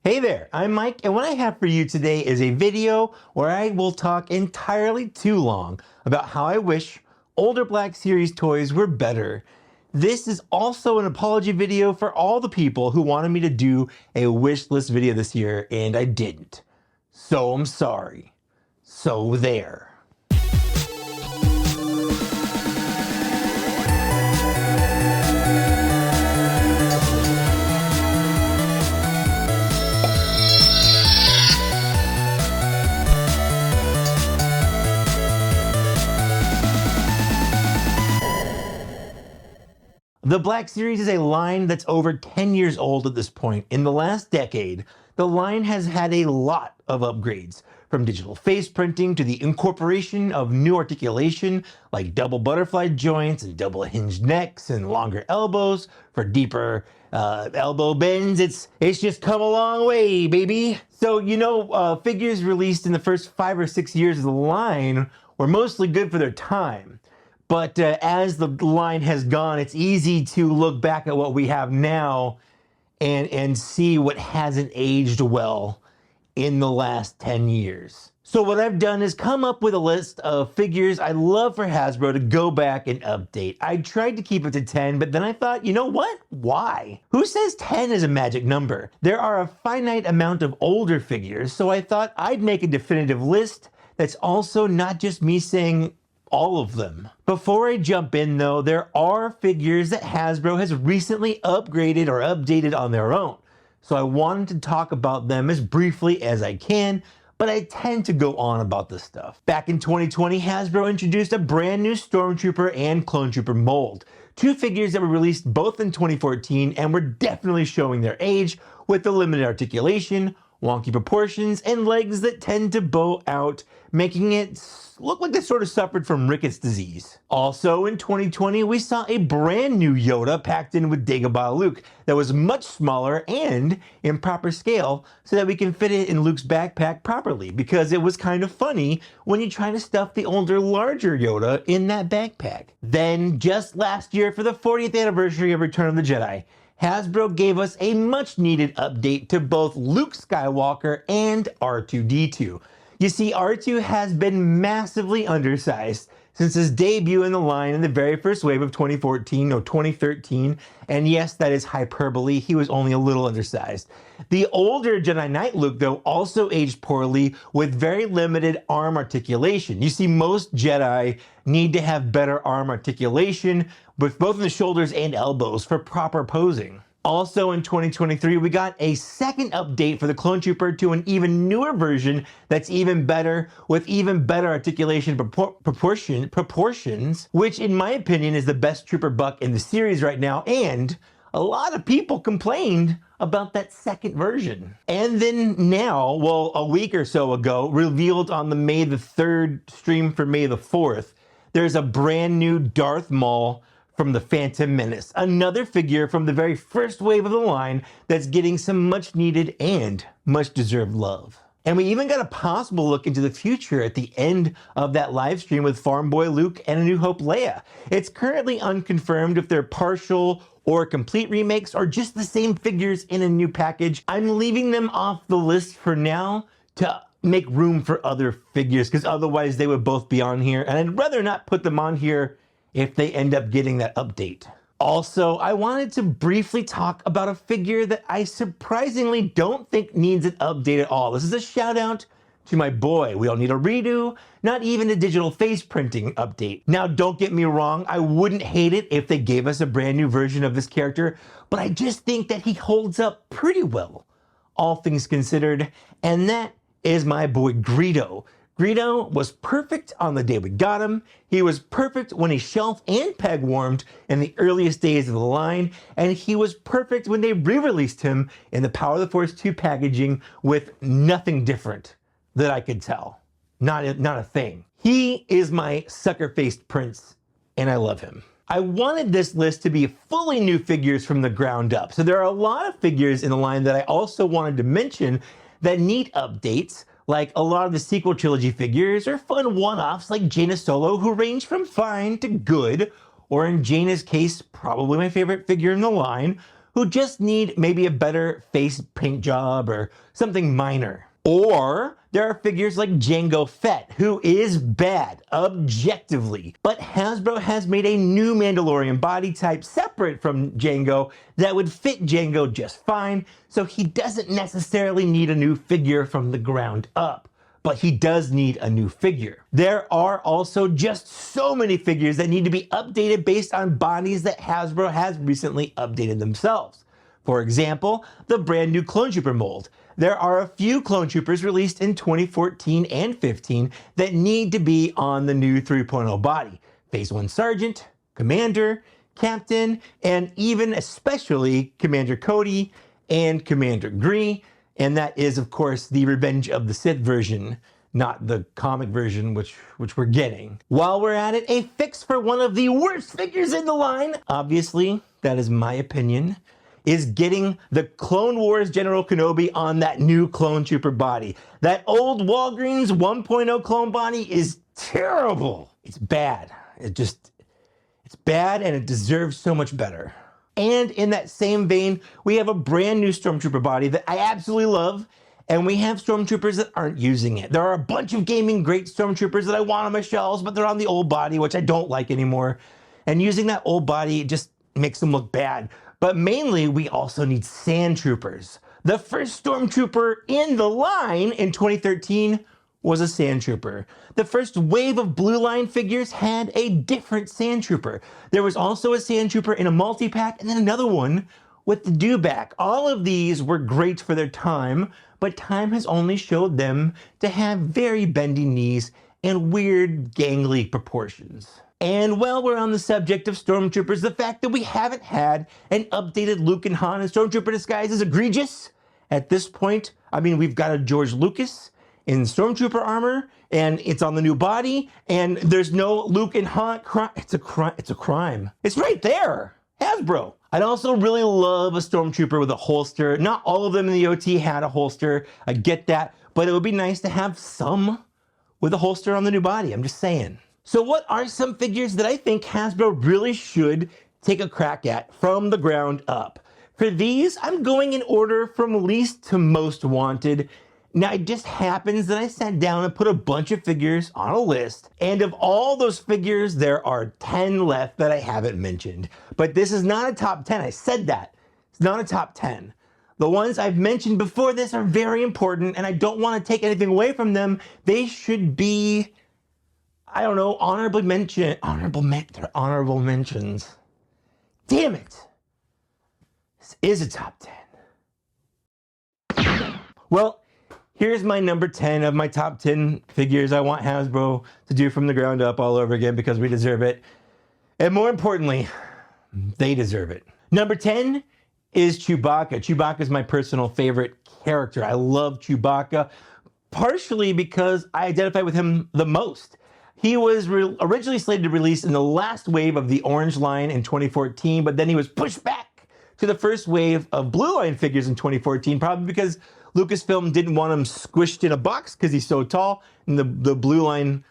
Hey there, I'm Mike, and what I have for you today is a video where I will talk entirely too long about how I wish older Black Series toys were better. This is also an apology video for all the people who wanted me to do a wish list video this year, and I didn't. So I'm sorry. So there. The Black Series is a line that's over 10 years old at this point. In the last decade, the line has had a lot of upgrades, from digital face printing to the incorporation of new articulation like double butterfly joints and double hinged necks and longer elbows for deeper elbow bends. It's just come a long way, baby. So, figures released in the first 5 or 6 years of the line were mostly good for their time. But as the line has gone, it's easy to look back at what we have now and see what hasn't aged well in the last 10 years. So what I've done is come up with a list of figures I'd love for Hasbro to go back and update. I tried to keep it to 10, but then I thought, you know what? Why? Who says 10 is a magic number? There are a finite amount of older figures, so I thought I'd make a definitive list that's also not just me saying all of them. Before I jump in though, there are figures that Hasbro has recently upgraded or updated on their own. So I wanted to talk about them as briefly as I can, but I tend to go on about this stuff. Back in 2020, Hasbro introduced a brand new Stormtrooper and Clone Trooper mold. Two figures that were released both in 2014 and were definitely showing their age with the limited articulation, wonky proportions, and legs that tend to bow out, making it look like they sort of suffered from Ricketts disease. Also in 2020, we saw a brand new Yoda packed in with Dagobah Luke that was much smaller and in proper scale so that we can fit it in Luke's backpack properly, because it was kind of funny when you try to stuff the older, larger Yoda in that backpack. Then just last year, for the 40th anniversary of Return of the Jedi, Hasbro gave us a much needed update to both Luke Skywalker and R2-D2. You see, R2 has been massively undersized since his debut in the line in the very first wave of 2013, and yes, that is hyperbole, he was only a little undersized. The older Jedi Knight Luke, though, also aged poorly with very limited arm articulation. You see, most Jedi need to have better arm articulation with both in the shoulders and elbows for proper posing. Also in 2023, we got a second update for the Clone Trooper to an even newer version that's even better, with even better articulation proportions, which in my opinion is the best Trooper buck in the series right now, and a lot of people complained about that second version. And then now, well, a week or so ago, revealed on the May the 3rd stream for May the 4th, there's a brand new Darth Maul from the Phantom Menace, another figure from the very first wave of the line that's getting some much needed and much deserved love. And we even got a possible look into the future at the end of that live stream with Farm Boy Luke and A New Hope Leia. It's currently unconfirmed if they're partial or complete remakes or just the same figures in a new package. I'm leaving them off the list for now to make room for other figures, because otherwise they would both be on here, and I'd rather not put them on here if they end up getting that update. Also, I wanted to briefly talk about a figure that I surprisingly don't think needs an update at all. This is a shout out to my boy. We don't need a redo, not even a digital face printing update. Now, don't get me wrong, I wouldn't hate it if they gave us a brand new version of this character, but I just think that he holds up pretty well, all things considered, and that is my boy Greedo. Greedo was perfect on the day we got him. He was perfect when he shelf and peg warmed in the earliest days of the line, and he was perfect when they re-released him in the Power of the Force 2 packaging with nothing different that I could tell. Not a thing. He is my sucker-faced prince, and I love him. I wanted this list to be fully new figures from the ground up, so there are a lot of figures in the line that I also wanted to mention that need updates, like a lot of the sequel trilogy figures are fun one-offs like Jaina Solo, who range from fine to good, or in Jaina's case, probably my favorite figure in the line, who just need maybe a better face paint job or something minor. Or there are figures like Jango Fett, who is bad, objectively. But Hasbro has made a new Mandalorian body type separate from Jango that would fit Jango just fine, so he doesn't necessarily need a new figure from the ground up. But he does need a new figure. There are also just so many figures that need to be updated based on bodies that Hasbro has recently updated themselves. For example, the brand new Clone Trooper mold. There are a few Clone Troopers released in 2014 and 15 that need to be on the new 3.0 body. Phase 1 Sergeant, Commander, Captain, and even especially Commander Cody and Commander Gree. And that is, of course, the Revenge of the Sith version, not the comic version, which we're getting. While we're at it, a fix for one of the worst figures in the line, obviously, that is my opinion, is getting the Clone Wars General Kenobi on that new Clone Trooper body. That old Walgreens 1.0 clone body is terrible. It's bad. It's bad, and it deserves so much better. And in that same vein, we have a brand new Stormtrooper body that I absolutely love, and we have Stormtroopers that aren't using it. There are a bunch of gaming great Stormtroopers that I want on my shelves, but they're on the old body, which I don't like anymore. And using that old body just makes them look bad. But mainly, we also need Sand Troopers. The first Stormtrooper in the line in 2013 was a Sand Trooper. The first wave of Blue Line figures had a different Sand Trooper. There was also a Sand Trooper in a multi-pack, and then another one with the dewback. All of these were great for their time, but time has only showed them to have very bendy knees and weird gangly proportions. And while we're on the subject of Stormtroopers, the fact that we haven't had an updated Luke and Han in Stormtrooper disguise is egregious. At this point, I mean, we've got a George Lucas in Stormtrooper armor, and it's on the new body, and there's no Luke and Han. It's a crime. It's right there. Hasbro. I'd also really love a Stormtrooper with a holster. Not all of them in the OT had a holster. I get that, but it would be nice to have some with a holster on the new body. I'm just saying. So what are some figures that I think Hasbro really should take a crack at from the ground up? For these, I'm going in order from least to most wanted. Now, it just happens that I sat down and put a bunch of figures on a list, and of all those figures, there are 10 left that I haven't mentioned. But this is not a top 10. I said that. It's not a top 10. The ones I've mentioned before this are very important, and I don't want to take anything away from them. They should be, I don't know, honorable mentions. Damn it. This is a top 10. Well, here's my number 10 of my top 10 figures I want Hasbro to do from the ground up all over again because we deserve it. And more importantly, they deserve it. Number 10 is Chewbacca. Chewbacca is my personal favorite character. I love Chewbacca, partially because I identify with him the most. He was originally slated to release in the last wave of the Orange line in 2014, but then he was pushed back to the first wave of Blue Line figures in 2014, probably because Lucasfilm didn't want him squished in a box because he's so tall, and the Blue Line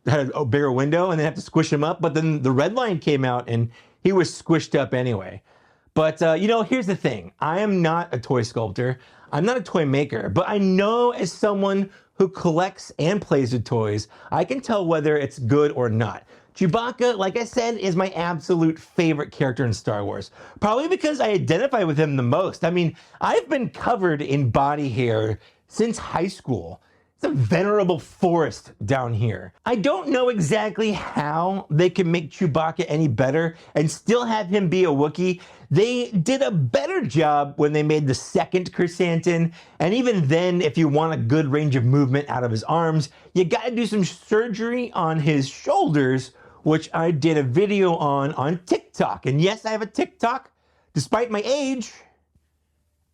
had a bigger window, and they had to squish him up. But then the Red Line came out, and he was squished up anyway. But here's the thing: I am not a toy sculptor. I'm not a toy maker, but I know as someone who collects and plays with toys, I can tell whether it's good or not. Chewbacca, like I said, is my absolute favorite character in Star Wars. Probably because I identify with him the most. I mean, I've been covered in body hair since high school. It's a venerable forest down here. I don't know exactly how they can make Chewbacca any better and still have him be a Wookiee. They did a better job when they made the second Chrysanthemum, and even then, if you want a good range of movement out of his arms, you gotta do some surgery on his shoulders, which I did a video on TikTok. And yes, I have a TikTok. Despite my age,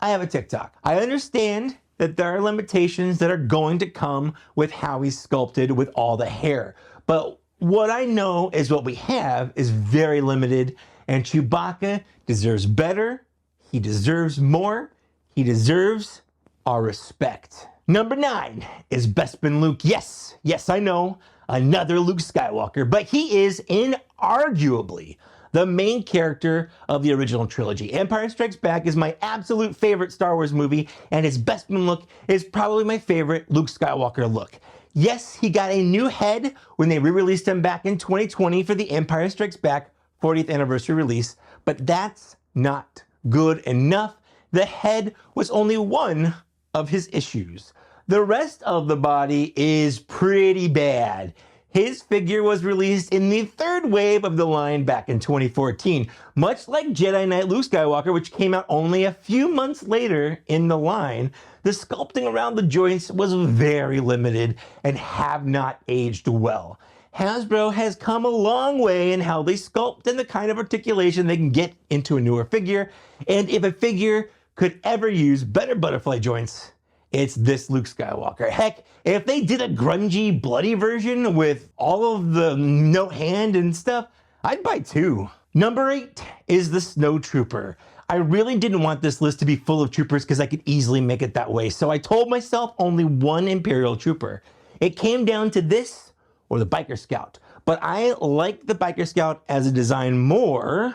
I have a TikTok. I understand that there are limitations that are going to come with how he's sculpted with all the hair. But what I know is what we have is very limited, and Chewbacca deserves better. He deserves more. He deserves our respect. Number 9 is Bespin Luke. Yes, I know, another Luke Skywalker, but he is inarguably the main character of the original trilogy. Empire Strikes Back is my absolute favorite Star Wars movie, and his best-known look is probably my favorite Luke Skywalker look. Yes, he got a new head when they re-released him back in 2020 for the Empire Strikes Back 40th anniversary release, but that's not good enough. The head was only one of his issues. The rest of the body is pretty bad. His figure was released in the third wave of the line back in 2014, much like Jedi Knight Luke Skywalker, which came out only a few months later in the line. The sculpting around the joints was very limited and have not aged well. Hasbro has come a long way in how they sculpt and the kind of articulation they can get into a newer figure, and if a figure could ever use better butterfly joints, it's this Luke Skywalker. Heck, if they did a grungy, bloody version with all of the no hand and stuff, I'd buy two. Number 8 is the Snow Trooper. I really didn't want this list to be full of troopers because I could easily make it that way, so I told myself only one Imperial Trooper. It came down to this or the Biker Scout, but I like the Biker Scout as a design more.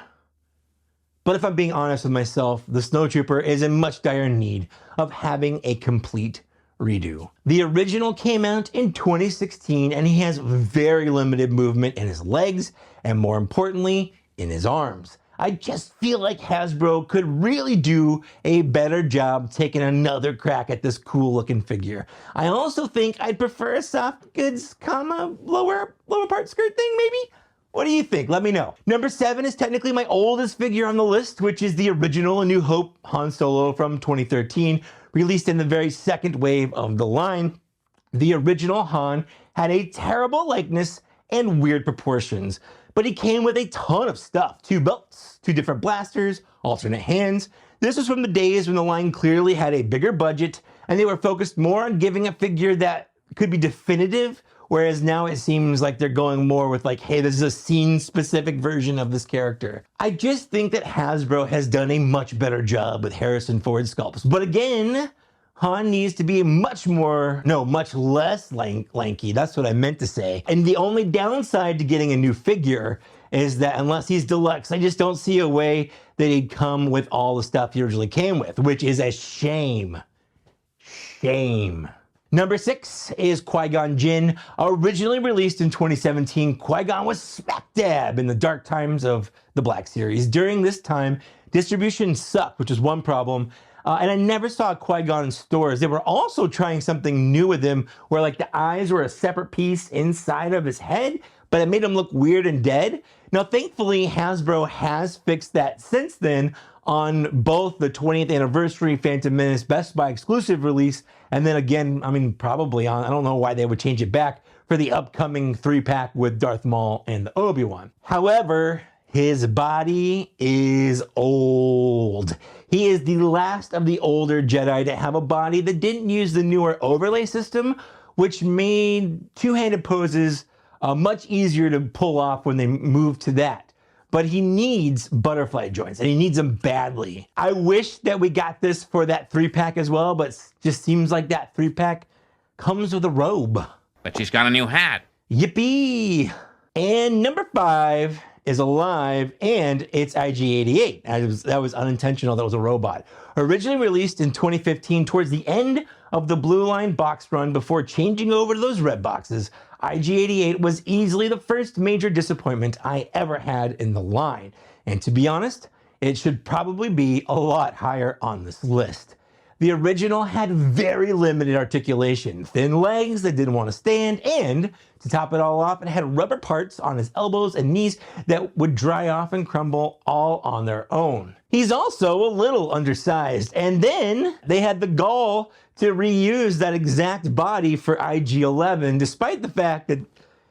But if I'm being honest with myself, the Snow Trooper is in much dire need of having a complete redo. The original came out in 2016 and he has very limited movement in his legs and, more importantly, in his arms. I just feel like Hasbro could really do a better job taking another crack at this cool looking figure. I also think I'd prefer a soft goods, lower part skirt thing maybe? What do you think? Let me know. Number 7 is technically my oldest figure on the list, which is the original A New Hope Han Solo from 2013, released in the very second wave of the line. The original Han had a terrible likeness and weird proportions, but he came with a ton of stuff. 2 belts, 2 different blasters, alternate hands. This was from the days when the line clearly had a bigger budget and they were focused more on giving a figure that could be definitive, whereas now it seems like they're going more with like, hey, this is a scene-specific version of this character. I just think that Hasbro has done a much better job with Harrison Ford sculpts. But again, Han needs to be much less lanky. That's what I meant to say. And the only downside to getting a new figure is that unless he's deluxe, I just don't see a way that he'd come with all the stuff he originally came with, which is a shame. Shame. Number 6 is Qui-Gon Jinn. Originally released in 2017, Qui-Gon was smack dab in the dark times of the Black Series. During this time, distribution sucked, which is one problem, and I never saw Qui-Gon in stores. They were also trying something new with him, where like the eyes were a separate piece inside of his head, but it made him look weird and dead. Now, thankfully, Hasbro has fixed that since then on both the 20th anniversary Phantom Menace Best Buy exclusive release, and then again, probably on, I don't know why they would change it back for the upcoming 3-pack with Darth Maul and the Obi-Wan. However, his body is old. He is the last of the older Jedi to have a body that didn't use the newer overlay system, which made two-handed poses much easier to pull off when they moved to that. But he needs butterfly joints, and he needs them badly. I wish that we got this for that 3-pack as well, but it just seems like that 3-pack comes with a robe. But she's got a new hat. Yippee! And number 5 is alive, and it's IG-88. That was unintentional, that was a robot. Originally released in 2015 towards the end of the Blue Line box run before changing over to those red boxes, IG-88 was easily the first major disappointment I ever had in the line. And to be honest, it should probably be a lot higher on this list. The original had very limited articulation, thin legs that didn't want to stand, and to top it all off, it had rubber parts on his elbows and knees that would dry off and crumble all on their own. He's also a little undersized, and then they had the gall to reuse that exact body for IG-11, despite the fact that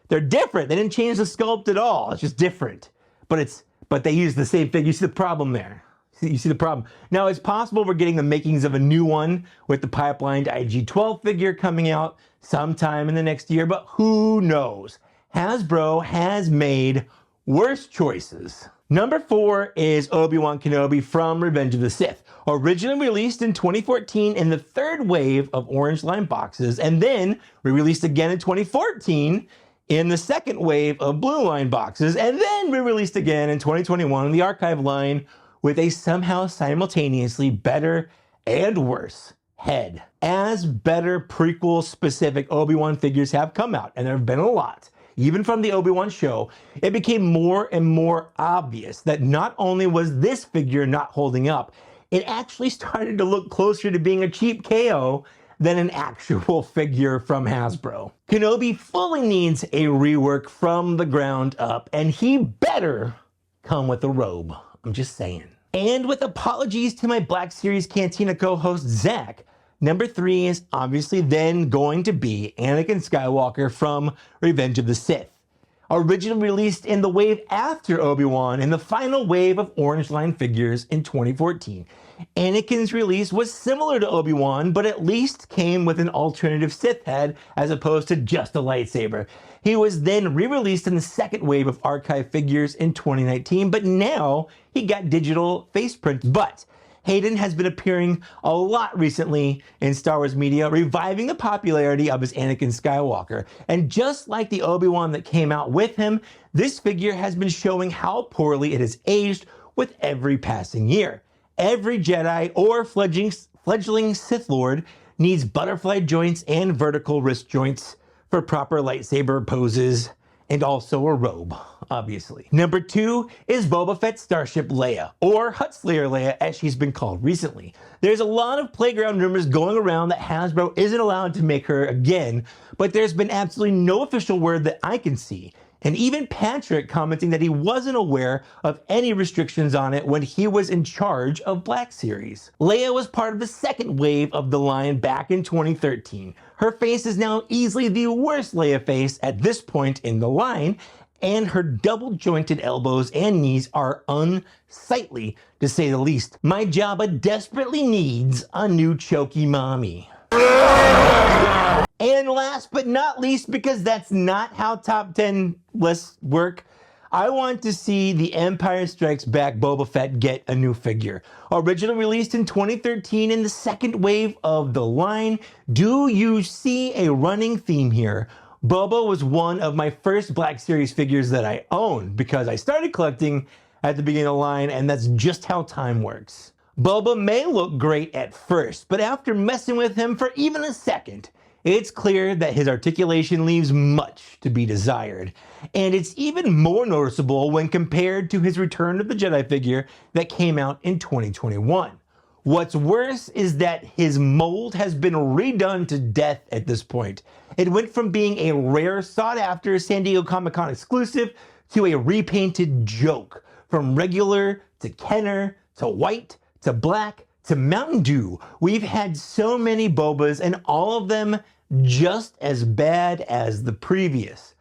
they're different. They didn't change the sculpt at all. It's just different. But they use the same thing. You see the problem there. You see the problem. Now, it's possible we're getting the makings of a new one with the pipelined IG-12 figure coming out sometime in the next year, but who knows? Hasbro has made worse choices. Number 4 is Obi-Wan Kenobi from Revenge of the Sith. Originally released in 2014 in the third wave of Orange Line boxes, and then re-released again in 2014 in the second wave of Blue Line boxes, and then re-released again in 2021 in the archive line with a somehow simultaneously better and worse head. As better prequel specific Obi-Wan figures have come out, and there have been a lot, even from the Obi-Wan show, it became more and more obvious that not only was this figure not holding up, it actually started to look closer to being a cheap KO than an actual figure from Hasbro. Kenobi fully needs a rework from the ground up, and he better come with a robe. I'm just saying. And with apologies to my Black Series Cantina co-host Zach, number 3 is obviously then going to be Anakin Skywalker from Revenge of the Sith. Originally released in the wave after Obi-Wan and the final wave of Orange Line figures in 2014. Anakin's release was similar to Obi-Wan, but at least came with an alternative Sith head as opposed to just a lightsaber. He was then re-released in the second wave of archive figures in 2019, but now he got digital face print. But Hayden has been appearing a lot recently in Star Wars media, reviving the popularity of his Anakin Skywalker. And just like the Obi-Wan that came out with him, this figure has been showing how poorly it has aged with every passing year. Every Jedi or fledgling Sith Lord needs butterfly joints and vertical wrist joints for proper lightsaber poses, and also a robe, obviously. Number 2 is Boba Fett Starship Leia, or Huttslayer Leia as she's been called recently. There's a lot of playground rumors going around that Hasbro isn't allowed to make her again, but there's been absolutely no official word that I can see. And even Patrick commenting that he wasn't aware of any restrictions on it when he was in charge of Black Series. Leia was part of the second wave of the line back in 2013. Her face is now easily the worst Leia face at this point in the line, and her double-jointed elbows and knees are unsightly, to say the least. My Jabba desperately needs a new chokey mommy. And last but not least, because that's not how top 10 lists work, I want to see the Empire Strikes Back Boba Fett get a new figure. Originally released in 2013 in the second wave of the line, do you see a running theme here? Boba was one of my first Black Series figures that I owned because I started collecting at the beginning of the line, and that's just how time works. Boba may look great at first, but after messing with him for even a second, it's clear that his articulation leaves much to be desired, and it's even more noticeable when compared to his Return of the Jedi figure that came out in 2021. What's worse is that his mold has been redone to death at this point. It went from being a rare, sought-after San Diego Comic-Con exclusive to a repainted joke. From regular to Kenner to white to black to Mountain Dew, we've had so many Bobas, and all of them just as bad as the previous.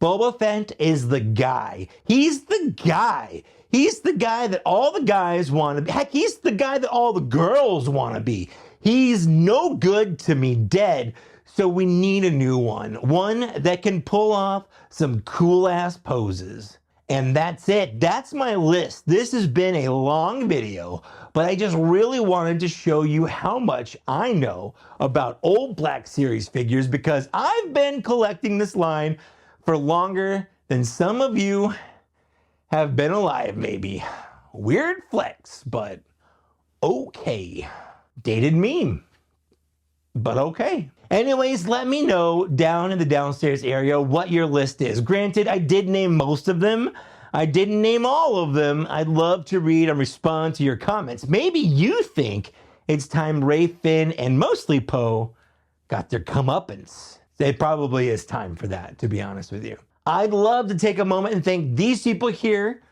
Boba Fett is the guy. He's the guy. He's the guy that all the guys want to be. Heck, he's the guy that all the girls want to be. He's no good to me dead, so we need a new one. One that can pull off some cool-ass poses. And that's it. That's my list. This has been a long video, but I just really wanted to show you how much I know about old Black Series figures because I've been collecting this line for longer than some of you have been alive, maybe. Weird flex, but okay. Dated meme, but okay. Anyways, let me know down in the downstairs area what your list is. Granted, I did name most of them. I didn't name all of them. I'd love to read and respond to your comments. Maybe you think it's time Ray, Finn, and mostly Poe got their comeuppance. It probably is time for that, to be honest with you. I'd love to take a moment and thank these people here.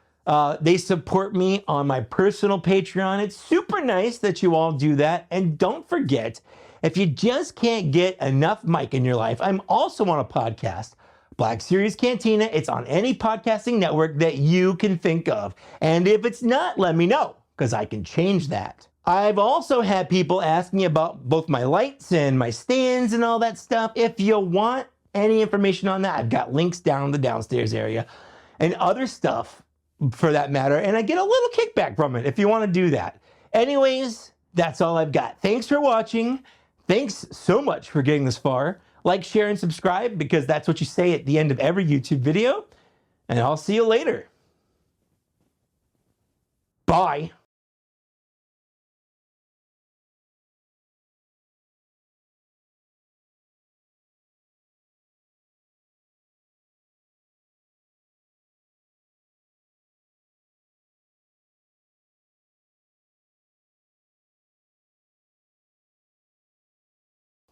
They support me on my personal Patreon. It's super nice that you all do that. And don't forget, if you just can't get enough Mike in your life, I'm also on a podcast, Black Series Cantina. It's on any podcasting network that you can think of. And if it's not, let me know, because I can change that. I've also had people ask me about both my lights and my stands and all that stuff. If you want any information on that, I've got links down in the downstairs area and other stuff for that matter. And I get a little kickback from it if you want to do that. Anyways, that's all I've got. Thanks for watching. Thanks so much for getting this far. Like, share, and subscribe, because that's what you say at the end of every YouTube video. And I'll see you later. Bye.